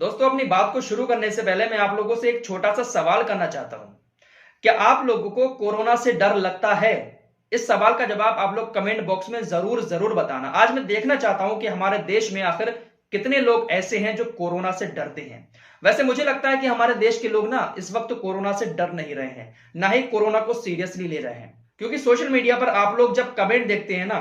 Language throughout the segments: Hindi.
दोस्तों, अपनी बात को शुरू करने से पहले मैं आप लोगों से एक छोटा सा सवाल करना चाहता हूं। क्या आप लोगों को कोरोना से डर लगता है? इस सवाल का जवाब आप लोग कमेंट बॉक्स में जरूर जरूर बताना। आज मैं देखना चाहता हूं कि हमारे देश में आखिर कितने लोग ऐसे हैं जो कोरोना से डरते हैं। वैसे मुझे लगता है कि हमारे देश के लोग ना इस वक्त कोरोना से डर नहीं रहे हैं, ना ही कोरोना को सीरियसली ले रहे हैं। क्योंकि सोशल मीडिया पर आप लोग जब कमेंट देखते हैं ना,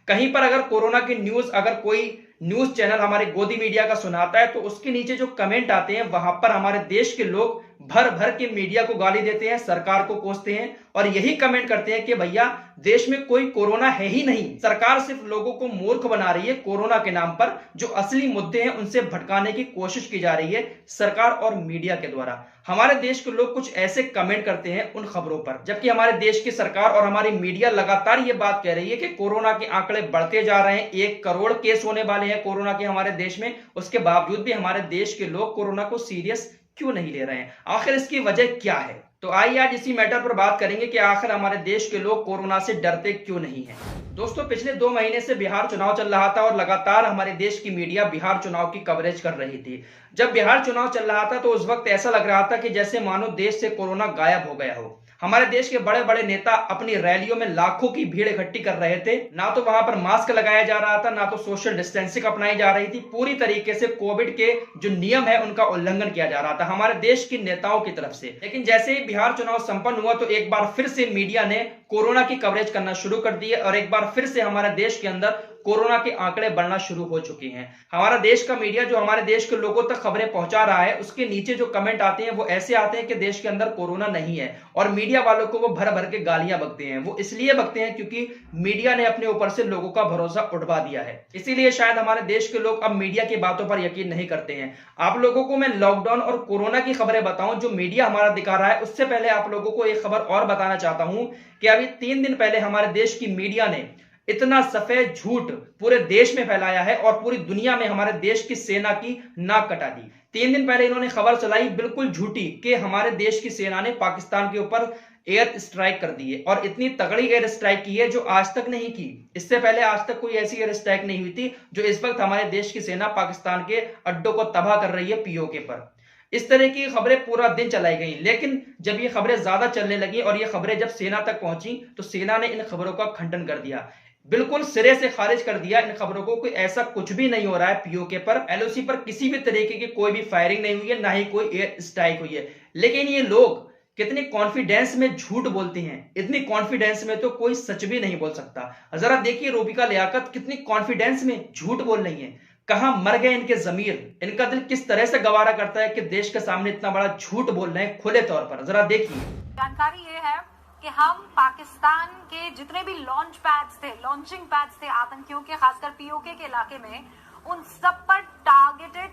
कहीं पर अगर कोरोना की न्यूज अगर कोई न्यूज चैनल हमारे गोदी मीडिया का सुनाता है तो उसके नीचे जो कमेंट आते हैं वहां पर हमारे देश के लोग भर भर के मीडिया को गाली देते हैं, सरकार को कोसते हैं और यही कमेंट करते हैं कि भैया देश में कोई कोरोना है ही नहीं, सरकार सिर्फ लोगों को मूर्ख बना रही है। कोरोना के नाम पर जो असली मुद्दे हैं उनसे भटकाने की कोशिश की जा रही है सरकार और मीडिया के द्वारा। हमारे देश के लोग कुछ ऐसे कमेंट करते हैं उन खबरों पर, जबकि हमारे देश की सरकार और हमारी मीडिया लगातार ये बात कह रही है कि कोरोना के आंकड़े बढ़ते जा रहे हैं, 1 करोड़ केस होने वाले हैं कोरोना के हमारे देश में। उसके बावजूद भी हमारे देश के लोग कोरोना को सीरियस क्यों नहीं ले रहे हैं? आखिर इसकी वजह क्या है? तो आइए आज इसी मैटर पर बात करेंगे कि आखिर हमारे देश के लोग कोरोना से डरते क्यों नहीं हैं। दोस्तों, पिछले 2 महीने से बिहार चुनाव चल रहा था और लगातार हमारे देश की मीडिया बिहार चुनाव की कवरेज कर रही थी। जब बिहार चुनाव चल रहा था तो उस वक्त ऐसा लग रहा था कि जैसे मानो देश से कोरोना गायब हो गया हो। हमारे देश के बड़े बड़े नेता अपनी रैलियों में लाखों की भीड़ इकट्ठी कर रहे थे, ना तो वहां पर मास्क लगाया जा रहा था, ना तो सोशल डिस्टेंसिंग अपनाई जा रही थी। पूरी तरीके से कोविड के जो नियम है उनका उल्लंघन किया जा रहा था हमारे देश के नेताओं की तरफ से। लेकिन जैसे ही बिहार चुनाव संपन्न हुआ तो एक बार फिर से मीडिया ने कोरोना की कवरेज करना शुरू कर दी है और एक बार फिर से हमारे देश के अंदर कोरोना के आंकड़े बढ़ना शुरू हो चुके हैं। हमारा देश का मीडिया जो हमारे देश के लोगों तक खबरें पहुंचा रहा है उसके नीचे जो कमेंट आते हैं वो ऐसे आते हैं कि देश के अंदर कोरोना नहीं है और मीडिया वालों को वो भर भर के गालियां बकते हैं। वो इसलिए बकते हैं क्योंकि मीडिया ने अपने ऊपर से लोगों का भरोसा उठवा दिया है। इसीलिए शायद हमारे देश के लोग अब मीडिया की बातों पर यकीन नहीं करते हैं। आप लोगों को मैं लॉकडाउन और कोरोना की खबरें बताऊं जो मीडिया हमारा दिखा रहा है, उससे पहले आप लोगों को एक खबर और बताना चाहता हूं कि अभी 3 दिन पहले हमारे देश की मीडिया ने इतना सफेद झूठ पूरे देश में फैलाया है और पूरी दुनिया में हमारे देश की सेना की नाक कटा दी। 3 दिन पहले इन्होंने खबर चलाई बिल्कुल झूठी कि हमारे देश की सेना ने पाकिस्तान के ऊपर एयर स्ट्राइक कर दी है और इतनी तगड़ी एयर स्ट्राइक की है जो आज तक नहीं की। इससे पहले आज तक कोई ऐसी एयर स्ट्राइक नहीं हुई थी जो इस वक्त हमारे देश की सेना पाकिस्तान के अड्डों को तबाह कर रही है पीओके पर। इस तरह की खबरें पूरा दिन चलाई गई, लेकिन जब ये खबरें ज्यादा चलने लगी और ये खबरें जब सेना तक पहुंची तो सेना ने इन खबरों का खंडन कर दिया, बिल्कुल सिरे से खारिज कर दिया इन खबरों को। कोई ऐसा कुछ भी नहीं हो रहा है, पीओके पर एलओसी पर किसी भी तरीके की कोई भी फायरिंग नहीं हुई है, ना ही कोई एयर स्ट्राइक हुई है। लेकिन ये लोग कितने कॉन्फिडेंस में झूठ बोलते हैं, इतनी कॉन्फिडेंस में तो कोई सच भी नहीं बोल सकता। जरा देखिए रूबिका लियाकत कितनी कॉन्फिडेंस में झूठ बोल रही है। कहां मर गए इनके जमीर, इनका दिल किस तरह से गवारा करता है कि देश के सामने इतना बड़ा झूठ बोल रहे हैं खुले तौर पर। जरा देखिए। जानकारी ये है कि हम पाकिस्तान के जितने भी लॉन्चिंग पैड्स थे आतंकियों के, खासकर पीओके के इलाके में, उन सब पर टारगेटेड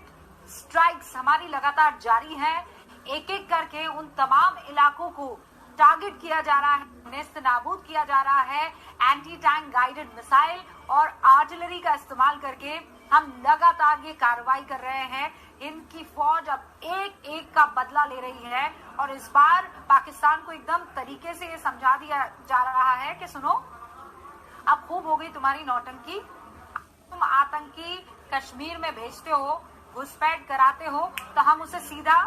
स्ट्राइक्स हमारी लगातार जारी है। एक एक करके उन तमाम इलाकों को टारगेट किया जा रहा है, नेस्त नाबूद किया जा रहा है। एंटी टैंक गाइडेड मिसाइल और आर्टिलरी का इस्तेमाल करके हम लगातार ये कार्रवाई कर रहे हैं। इनकी फौज अब एक एक का बदला ले रही है और इस बार पाकिस्तान को एकदम तरीके से ये समझा दिया जा रहा है कि सुनो, अब खूब हो गई तुम्हारी नौटंकी। तुम आतंकी कश्मीर में भेजते हो, घुसपैठ कराते हो, तो हम उसे सीधा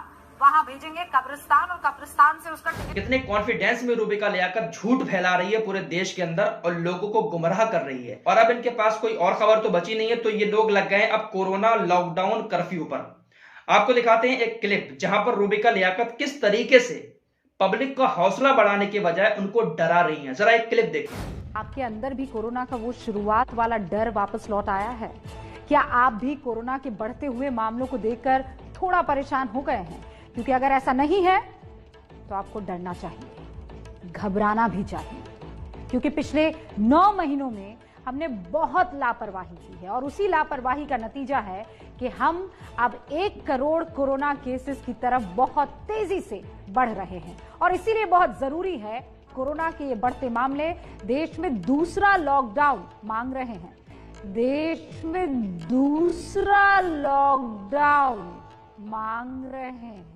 वहां भेजेंगे कब्रिस्तान और कब्रिस्तान से उसका कितने कॉन्फिडेंस में रूबिका लियाकत झूठ फैला रही है पूरे देश के अंदर और लोगों को गुमराह कर रही है। और अब इनके पास कोई और खबर तो बची नहीं है, तो ये लोग लग गए अब कोरोना लॉकडाउन कर्फ्यू पर। आपको दिखाते हैं एक क्लिप जहां पर रूबिका लियाकत किस तरीके से पब्लिक का हौसला बढ़ाने के बजाय उनको डरा रही है। जरा एक क्लिप देखिए। आपके अंदर भी कोरोना का वो शुरुआत वाला डर वापस लौट आया है? क्या आप भी कोरोना के बढ़ते हुए मामलों को देखकर थोड़ा परेशान हो गए हैं? क्योंकि अगर ऐसा नहीं है तो आपको डरना चाहिए, घबराना भी चाहिए, क्योंकि पिछले 9 महीनों में हमने बहुत लापरवाही की है और उसी लापरवाही का नतीजा है कि हम अब 1 करोड़ कोरोना केसेस की तरफ बहुत तेजी से बढ़ रहे हैं। और इसीलिए बहुत जरूरी है, कोरोना के ये बढ़ते मामले देश में दूसरा लॉकडाउन मांग रहे हैं। देश में दूसरा लॉकडाउन मांग रहे हैं।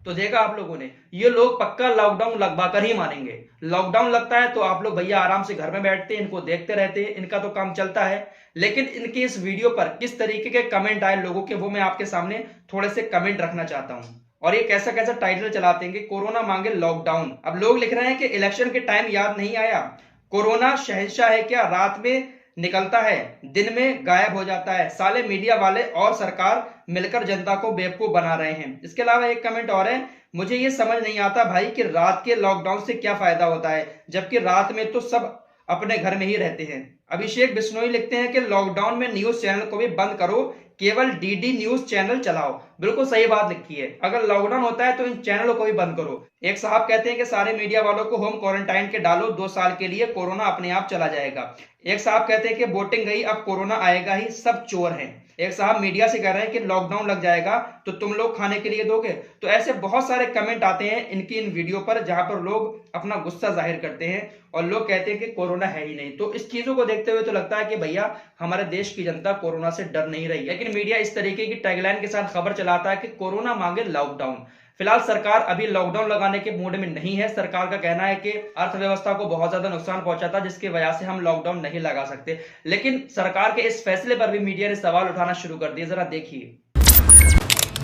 तो देखा आप लोगों ने, ये लोग पक्का लॉकडाउन लगवा कर ही मानेंगे। लॉकडाउन लगता है तो आप लोग भैया आराम से घर में बैठते हैं, इनको देखते रहते हैं, इनका तो काम चलता है। लेकिन इनके इस वीडियो पर किस तरीके के कमेंट आए लोगों के, वो मैं आपके सामने थोड़े से कमेंट रखना चाहता हूं। और ये कैसा कैसा टाइटल चलाते हैं कि कोरोना मांगे लॉकडाउन। अब लोग लिख रहे हैं कि इलेक्शन के टाइम याद नहीं आया, कोरोना शहंशाह है क्या, रात में निकलता है दिन में गायब हो जाता है, साले मीडिया वाले और सरकार मिलकर जनता को बेवकूफ बना रहे हैं। इसके अलावा एक कमेंट और है, मुझे ये समझ नहीं आता भाई कि रात के लॉकडाउन से क्या फायदा होता है, जबकि रात में तो सब अपने घर में ही रहते हैं। अभिषेक बिश्नोई लिखते हैं कि लॉकडाउन में न्यूज चैनल को भी बंद करो, केवल डीडी न्यूज चैनल चलाओ। बिल्कुल सही बात लिखी है, अगर लॉकडाउन होता है तो इन चैनलों को भी बंद करो। एक साहब कहते हैं कि सारे मीडिया वालों को होम क्वारंटाइन के डालो, 2 साल के लिए कोरोना अपने आप चला जाएगा। एक साहब कहते हैं कि वोटिंग गई, अब कोरोना आएगा ही, सब चोर हैं। एक साहब मीडिया से कह रहे हैं कि लॉकडाउन लग जाएगा तो तुम लोग खाने के लिए दोगे। तो ऐसे बहुत सारे कमेंट आते हैं इनकी इन वीडियो पर, जहां पर लोग अपना गुस्सा जाहिर करते हैं और लोग कहते हैं कि कोरोना है ही नहीं। तो इस चीजों को देखते हुए तो लगता है कि भैया हमारे देश की जनता कोरोना से डर नहीं रही। लेकिन मीडिया इस तरीके की टैगलाइन के साथ खबर चलाता है कि कोरोना मांगे लॉकडाउन। फिलहाल सरकार अभी लॉकडाउन लगाने के मूड में नहीं है। सरकार का कहना है कि अर्थव्यवस्था को बहुत ज्यादा नुकसान पहुंचा था, जिसकी वजह से हम लॉकडाउन नहीं लगा सकते। लेकिन सरकार के इस फैसले पर भी मीडिया ने सवाल उठाना शुरू कर दिए, जरा देखिए।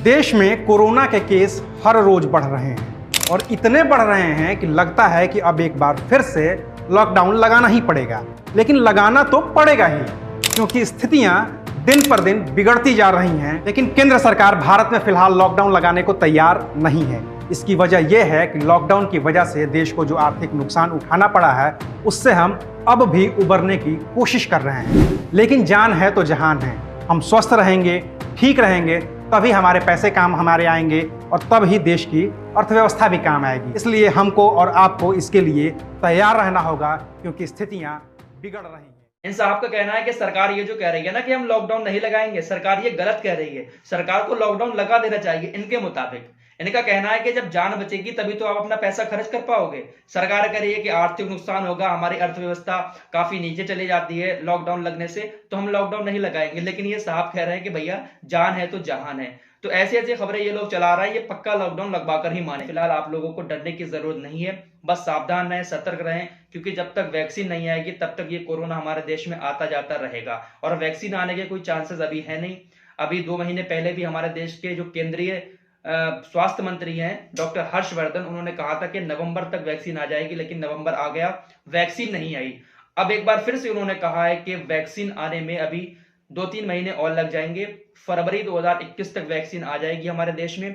देश में कोरोना के केस हर रोज बढ़ रहे हैं और इतने बढ़ रहे हैं कि लगता है कि अब एक बार फिर से लॉकडाउन लगाना ही पड़ेगा। लेकिन लगाना तो पड़ेगा ही, क्योंकि स्थितियां दिन पर दिन बिगड़ती जा रही हैं। लेकिन केंद्र सरकार भारत में फिलहाल लॉकडाउन लगाने को तैयार नहीं है। इसकी वजह यह है कि लॉकडाउन की वजह से देश को जो आर्थिक नुकसान उठाना पड़ा है, उससे हम अब भी उबरने की कोशिश कर रहे हैं। लेकिन जान है तो जहान है, हम स्वस्थ रहेंगे, ठीक रहेंगे, तभी हमारे पैसे काम हमारे आएंगे और तब ही देश की अर्थव्यवस्था भी काम आएगी। इसलिए हमको और आपको इसके लिए तैयार रहना होगा, क्योंकि स्थितियां बिगड़ रही हैं। इन साहब का कहना है कि सरकार ये जो कह रही है ना कि हम लॉकडाउन नहीं लगाएंगे, सरकार ये गलत कह रही है। सरकार को लॉकडाउन लगा देना चाहिए इनके मुताबिक। इनका कहना है कि जब जान बचेगी तभी तो आप अपना पैसा खर्च कर पाओगे। सरकार कह रही है कि आर्थिक नुकसान होगा, हमारी अर्थव्यवस्था काफी नीचे चली जाती है लॉकडाउन लगने से, तो हम लॉकडाउन नहीं लगाएंगे। लेकिन ये साहब कह रहे हैं कि भैया जान है तो जहान है। तो ऐसी ऐसी खबरें ये लोग चला रहा है, ये पक्का लॉकडाउन लगवा कर ही माने। फिलहाल आप लोगों को डरने की जरूरत नहीं है, बस सावधान रहें, सतर्क रहें, क्योंकि जब तक वैक्सीन नहीं आएगी तब तक ये कोरोना हमारे देश में आता जाता रहेगा। और वैक्सीन आने के कोई चांसेस अभी है नहीं। अभी 2 महीने पहले भी हमारे देश के जो केंद्रीय स्वास्थ्य मंत्री हैं डॉक्टर हर्षवर्धन, उन्होंने कहा था कि नवंबर तक वैक्सीन आ जाएगी, लेकिन नवंबर आ गया, वैक्सीन नहीं आई। अब एक बार फिर से उन्होंने कहा है कि वैक्सीन आने में अभी 2-3 महीने और लग जाएंगे। फरवरी 2021 तक वैक्सीन आ जाएगी हमारे देश में,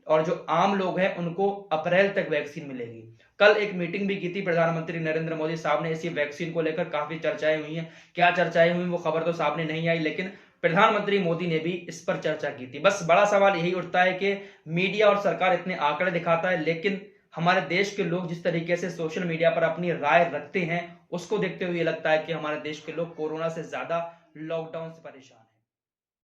और जो आम लोग हैं उनको अप्रैल तक वैक्सीन मिलेगी। कल एक मीटिंग भी की थी प्रधानमंत्री नरेंद्र मोदी साहब ने, इसी वैक्सीन को लेकर काफी चर्चाएं हुई हैं। क्या चर्चाएं हुई वो खबर तो सामने नहीं आई, लेकिन प्रधानमंत्री मोदी ने भी इस पर चर्चा की थी। बस बड़ा सवाल यही उठता है कि मीडिया और सरकार इतने आंकड़े दिखाता है, लेकिन हमारे देश के लोग जिस तरीके से सोशल मीडिया पर अपनी राय रखते हैं, उसको देखते हुए लगता है कि हमारे देश के लोग कोरोना से ज्यादा लॉकडाउन से परेशान हैं।